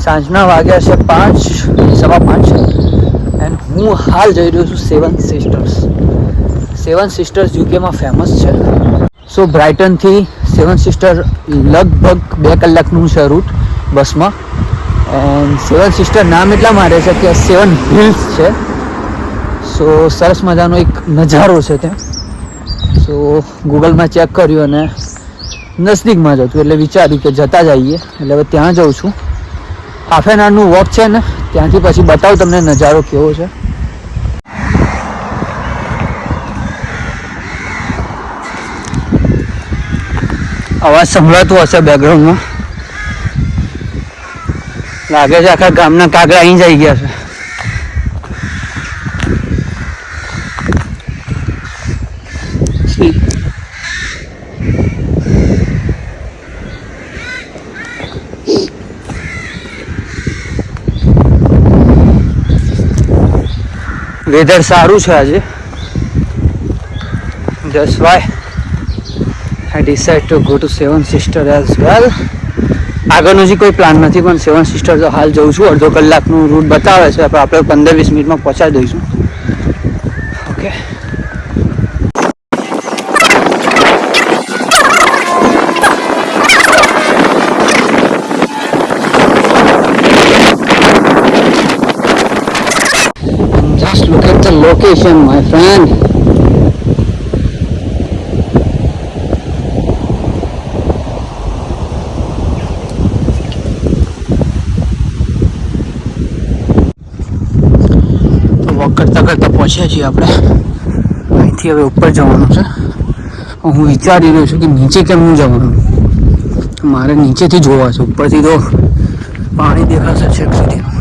સાંજના વાગ્યા છે 5, 5:15 એન્ડ હું હાલ જઈ રહ્યો છું સેવન સિસ્ટર્સ યુકેમાં ફેમસ છે. સો બ્રાઇટનથી સેવન સિસ્ટર લગભગ 2 કલાકનું છે રૂટ બસમાં. એન્ડ સેવન સિસ્ટર નામ એટલા માટે છે કે 7 હિલ્સ છે. સો સરસ મજાનો એક નજારો છે ત્યાં. સો ગૂગલમાં ચેક કર્યું અને નજદીકમાં જ હતું એટલે વિચાર્યું કે જતા જઈએ. એટલે હવે ત્યાં જાઉં છું. હાફ એન આવરનું વોક છે ને, ત્યાંથી પછી બતાવું તમને નજારો કેવો છે. અવાજ સંભળાતો હશે બેકગ્રાઉન્ડમાં. લાગે છે આખા ગામના કાગડા અહીં જઈ ગયા છે. વેધર સારું છે આજે. That's why I decided to go to Seven Sister as well. આગળનો હજી કોઈ પ્લાન નથી, પણ સેવન સિસ્ટર તો હાલ જઉં છું. અડધો કલાકનું રૂટ બતાવે છે, આપણે 15-20 મિનિટમાં પહોંચાડી દઈશું. Okay, just look at the location, my friend. કરતાં પહોંચ્યા છીએ આપણે. અહીંથી હવે ઉપર જવાનું છે. હું વિચારી રહ્યો છું કે નીચે કેમનું જવાનું. મારે નીચેથી જોવા છે, ઉપરથી તો પાણી દેખાશે છેક સુધીનું.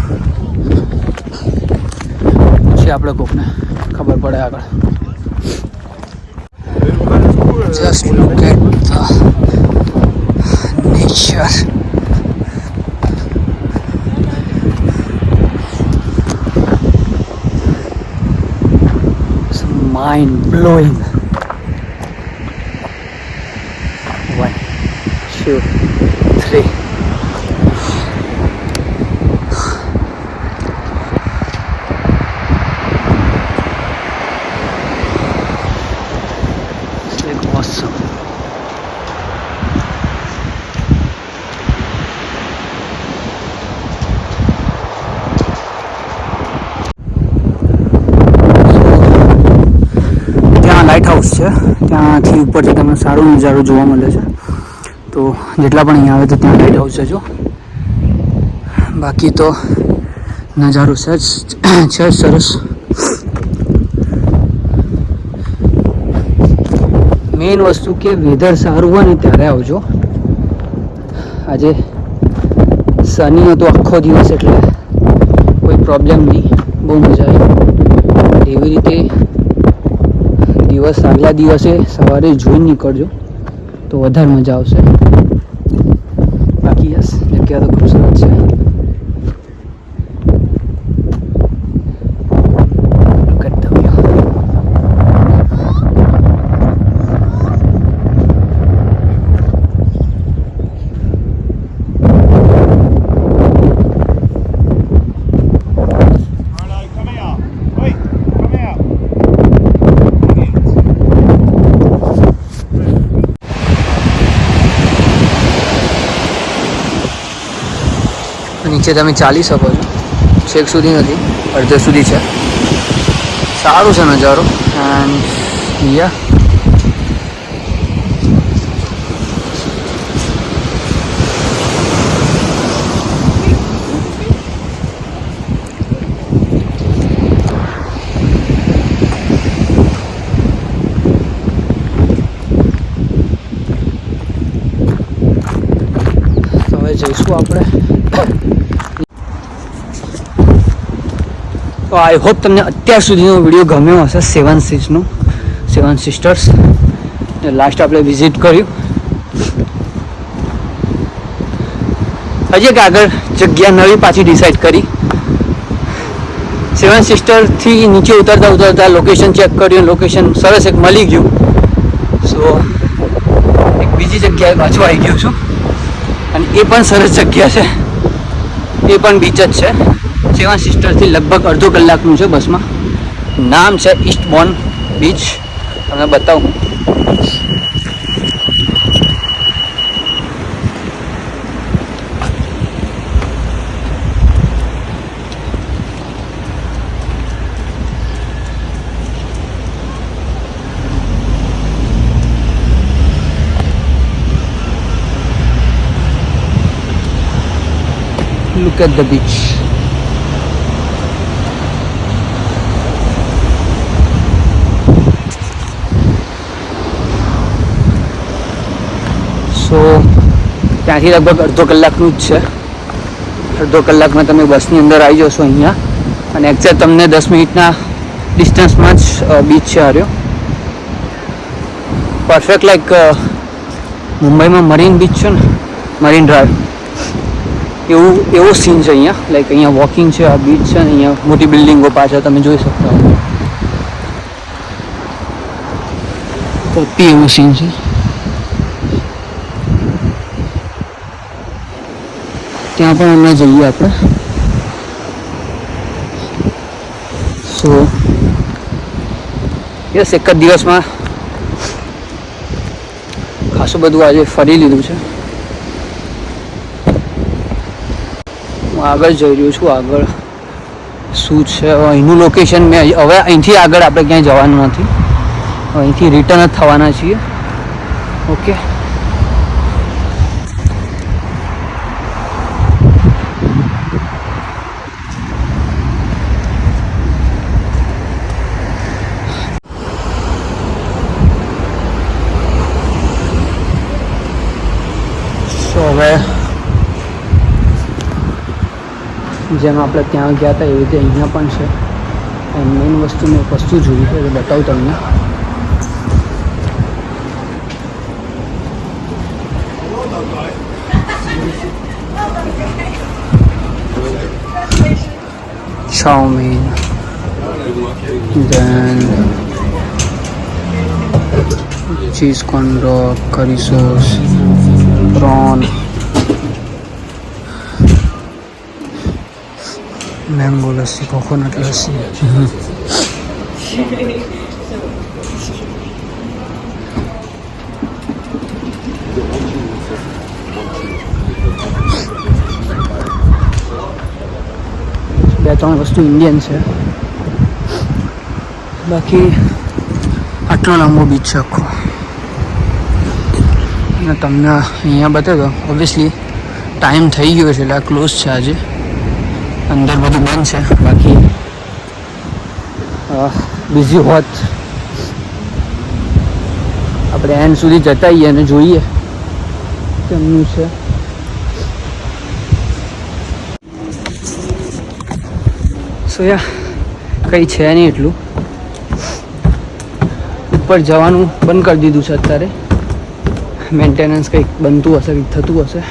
પછી આપણે કોકને ખબર પડે આગળ. Just look at the nature. Mind blowing. 1, 2, 3. It's awesome. Lighthouse છે, ત્યાંથી ઉપરથી તમને સારો નજારો જોવા મળે છે. તો જેટલા પણ અહીંયા આવે તો ત્યાં લાઇટ હાઉસ છે. જો બાકી તો નજારો છે સરસ. મેઇન વસ્તુ કે વેધર સારું હોય ને ત્યારે આવજો. આજે સની હતો આખો દિવસ એટલે કોઈ પ્રોબ્લેમ નહીં, બહુ મજા આવી. એવી રીતે આગલા દિવસે સવારે જોઈ નીકળજો તો વધારે મજા આવશે. બાકી યસ, જગ્યા તો ખૂબ સરસ છે. નીચે તમે ચાલી શકો છો, છેક સુધી નથી, અડધે સુધી છે. સારું છે નજારો. એન્ડ યા હવે જઈશું આપણે. તો આઈ હોપ તમને અત્યાર સુધીનો વિડીયો ગમ્યો હશે. સેવન સિસ્ટર્સ લાસ્ટ આપણે વિઝિટ કર્યું. હજી એક આગળ જગ્યા નવી પાછી ડિસાઈડ કરી. સેવન સિસ્ટરથી નીચે ઉતરતા લોકેશન ચેક કર્યું. લોકેશન સરસ એક મળી ગયું. સો એક બીજી જગ્યાએ પાછું આવી ગયો છું અને એ પણ સરસ જગ્યા છે. એ પણ બીચ જ છે. સેવન સિસ્ટરથી લગભગ અડધો કલાકનું છે બસમાં. નામ છે ઈસ્ટબોર્ન બીચ. તમને બતાવું. Look at the beach. So ત્યાંથી લગભગ અડધો કલાકનું જ છે. અડધો કલાકમાં તમે બસની અંદર આવી જશો અહીંયા, અને એક્ઝેક્ટ તમને 10 મિનિટના ડિસ્ટન્સમાં જ બીચ છે હાર્યો. પરફેક્ટ લાઈક મુંબઈમાં મરીન બીચ છે ને, મરીન ડ્રાઈવ, એવો સીન છે અહીંયા. લાઈક અહીંયા વોકિંગ છે, આ બીચ છે ને અહીંયા મોટી બિલ્ડિંગો પાછળ તમે જોઈ શકતા હો. કોપી એવું સીન છે. ત્યાં પણ અમે જઈએ આપણે. સો યસ, એક જ દિવસમાં ખાસું બધું આજે ફરી લીધું છે. હું આગળ જઈ રહ્યો છું. આગળ શું છે અહીંનું લોકેશન મેં હવે અહીંથી આગળ આપણે ક્યાંય જવાનું નથી. અહીંથી રિટર્ન જ થવાના છીએ. ઓકે, હવે જેમ આપણે ત્યાં ગયા હતા એવી રીતે અહીંયા પણ છે. અને મેઇન વસ્તુ મેં એક વસ્તુ જોઈ છે, એ બતાવું તમને. Chowmein, then cheese corn dog, curry sauce, prawn, mango lassi, coconut lassi. બે ત્રણ વસ્તુ ઇન્ડિયન છે. બાકી આટલો લાંબો બીચ છે આખો. અને તમને અહીંયા બતાવ્યો. ઓબ્વિયસલી ટાઈમ થઈ ગયો છે એટલે આ ક્લોઝ છે આજે. અંદર બધું બંધ છે. બાકી બિઝી હોત આપણે એન્ડ સુધી જતા આવીએ અને જોઈએ કેમનું છે. સો યા કંઈ છે નહીં એટલું. ઉપર જવાનું બંધ કરી દીધું છે અત્યારે. મેન્ટેનન્સ કંઈક બનતું હશે, કંઈક થતું હશે,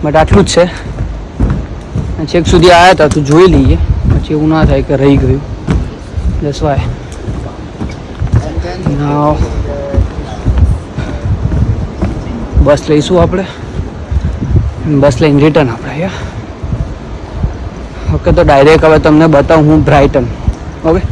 બટ આટલું જ છે. છેક સુધી આવ્યા હતા તો જોઈ લઈએ, પછી એવું ના થાય કે રહી ગયું. દસ વાય નાવ બસ લઈશું આપણે. બસ લઈને રિટર્ન આપણે. યા ઓકે, તો ડાયરેક્ટ હવે તમને બતાવું હું બ્રાઇટન. ઓકે.